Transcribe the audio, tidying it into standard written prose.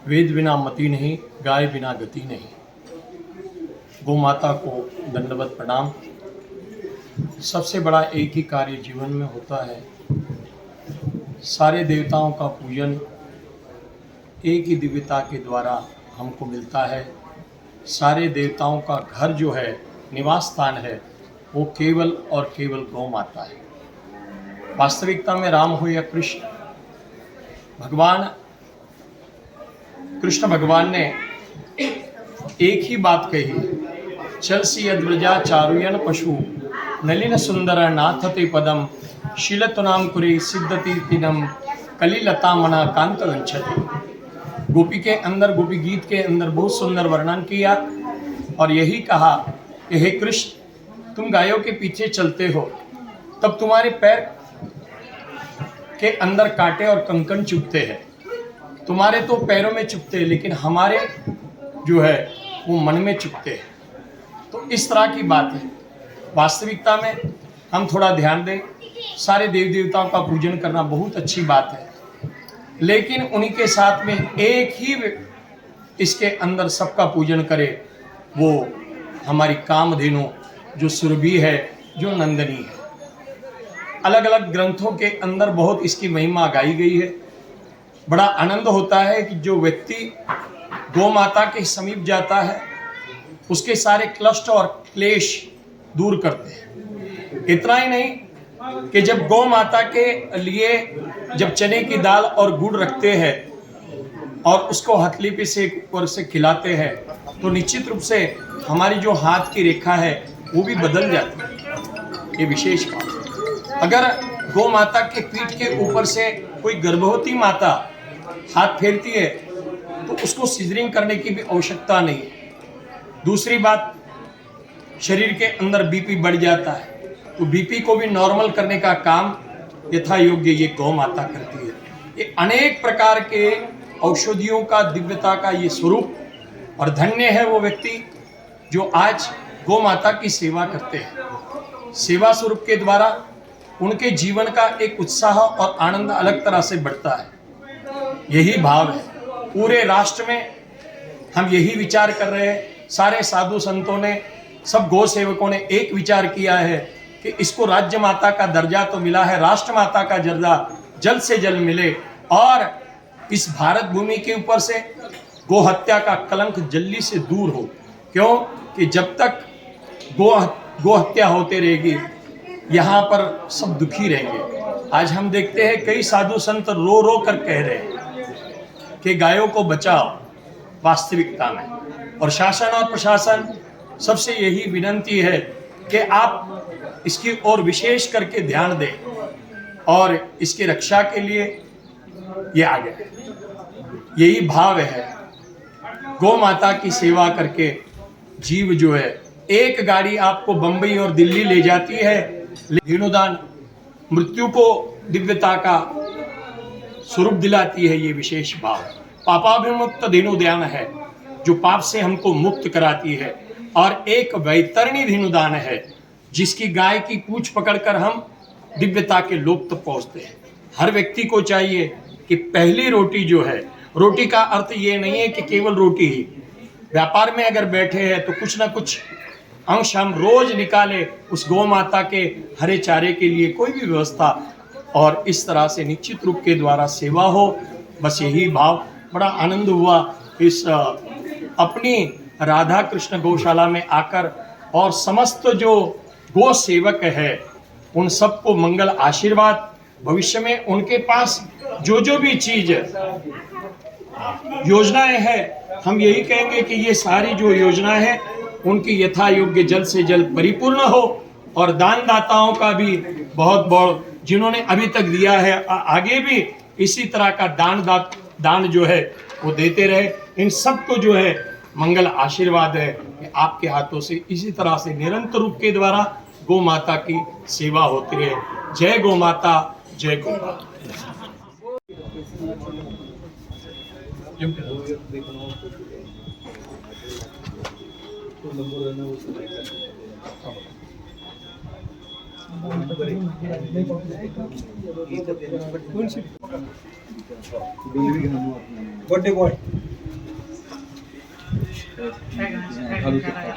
वेद बिना मति नहीं, गाय बिना गति नहीं। गौ माता को दंडवत प्रणाम। सबसे बड़ा एक ही कार्य जीवन में होता है, सारे देवताओं का पूजन एक ही दिव्यता के द्वारा हमको मिलता है। सारे देवताओं का घर जो है, निवास स्थान है, वो केवल और केवल गौ माता है। वास्तविकता में राम हो या कृष्ण, कृष्ण भगवान ने एक ही बात कही, चलसी यद्व्रजा चारुयन पशु नलिन सुंदर नाथते पदम शीलतुनाम कुरे सिद्धति तिनम कलिलता मना कांत वंचते। गोपी के अंदर, गोपी गीत के अंदर बहुत सुंदर वर्णन किया और यही कहा कि हे कृष्ण, तुम गायों के पीछे चलते हो तब तुम्हारे पैर के अंदर कांटे और कंकड़ चुभते हैं। तुम्हारे तो पैरों में चुभते हैं, लेकिन हमारे जो है वो मन में चुभते हैं। तो इस तरह की बात है। वास्तविकता में हम थोड़ा ध्यान दें, सारे देव देवताओं का पूजन करना बहुत अच्छी बात है, लेकिन उन्हीं के साथ में एक ही इसके अंदर सबका पूजन करे, वो हमारी कामधेनु जो सुरभि है, जो नंदनी है। अलग अलग ग्रंथों के अंदर बहुत इसकी महिमा गाई गई है। बड़ा आनंद होता है कि जो व्यक्ति गौ माता के समीप जाता है, उसके सारे क्लिष्ट और क्लेश दूर करते हैं। इतना ही नहीं कि जब गौ माता के लिए जब चने की दाल और गुड़ रखते हैं और उसको हथली पे से ऊपर से खिलाते हैं, तो निश्चित रूप से हमारी जो हाथ की रेखा है वो भी बदल जाती है। ये विशेष बात है। अगर गौ माता के पीठ के ऊपर से कोई गर्भवती माता हाथ फेरती है तो उसको सिजरिंग करने की भी आवश्यकता नहीं है। दूसरी बात, शरीर के अंदर बीपी बढ़ जाता है तो बीपी को भी नॉर्मल करने का काम यथा योग्य ये गौ माता करती है। ये अनेक प्रकार के औषधियों का, दिव्यता का ये स्वरूप, और धन्य है वो व्यक्ति जो आज गौ माता की सेवा करते हैं। सेवा स्वरूप के द्वारा उनके जीवन का एक उत्साह और आनंद अलग तरह से बढ़ता है। यही भाव है। पूरे राष्ट्र में हम यही विचार कर रहे हैं। सारे साधु संतों ने, सब गौ सेवकों ने एक विचार किया है कि इसको राज्य माता का दर्जा तो मिला है, राष्ट्र माता का दर्जा जल्द से जल्द मिले और इस भारत भूमि के ऊपर से गौ हत्या का कलंक जल्दी से दूर हो। क्यों कि जब तक गौ हत्या होते रहेगी, यहाँ पर सब दुखी रहेंगे। आज हम देखते हैं कई साधु संत रो रो कर कह रहे हैं कि गायों को बचाओ। वास्तविकता में और शासन और प्रशासन सबसे यही विनंती है कि आप इसकी ओर विशेष करके ध्यान दें और इसकी रक्षा के लिए ये आगे है। यही भाव है। गौ माता की सेवा करके जीव जो है, एक गाड़ी आपको बंबई और दिल्ली ले जाती है, धेनुदान मृत्यु को दिव्यता का स्वरूप दिलाती है। ये विशेष भाव पापाभिमुक्त धेनुदान है जो पाप से हमको मुक्त कराती है, और एक वैतरणी धेनुदान है जिसकी गाय की पूंछ पकड़कर हम दिव्यता के लोक तक पहुंचते हैं। हर व्यक्ति को चाहिए कि पहली रोटी जो है, रोटी का अर्थ ये नहीं है कि केवल रोटी ही। व्यापार में अगर बैठे हैं तो कुछ ना कुछ अंश हम रोज निकाले उस गौ माता के हरे चारे के लिए, कोई भी व्यवस्था, और इस तरह से निश्चित रूप के द्वारा सेवा हो। बस यही भाव। बड़ा आनंद हुआ इस अपनी राधा कृष्ण गौशाला में आकर, और समस्त जो गौ सेवक है उन सबको मंगल आशीर्वाद। भविष्य में उनके पास जो जो भी चीज योजनाएं हैं, हम यही कहेंगे कि ये सारी जो योजनाएं हैं उनकी यथा योग्य जल्द से जल्द परिपूर्ण हो, और दान दाताओं का भी बहुत बहुत, जिन्होंने अभी तक दिया है, आगे भी इसी तरह का दान जो है वो देते रहे। इन सबको जो है मंगल आशीर्वाद है कि आपके हाथों से इसी तरह से निरंतर रूप के द्वारा गौ माता की सेवा होती रहे। जय गौ माता, जय गौ माता। बर्थडे बॉय घालू शकता.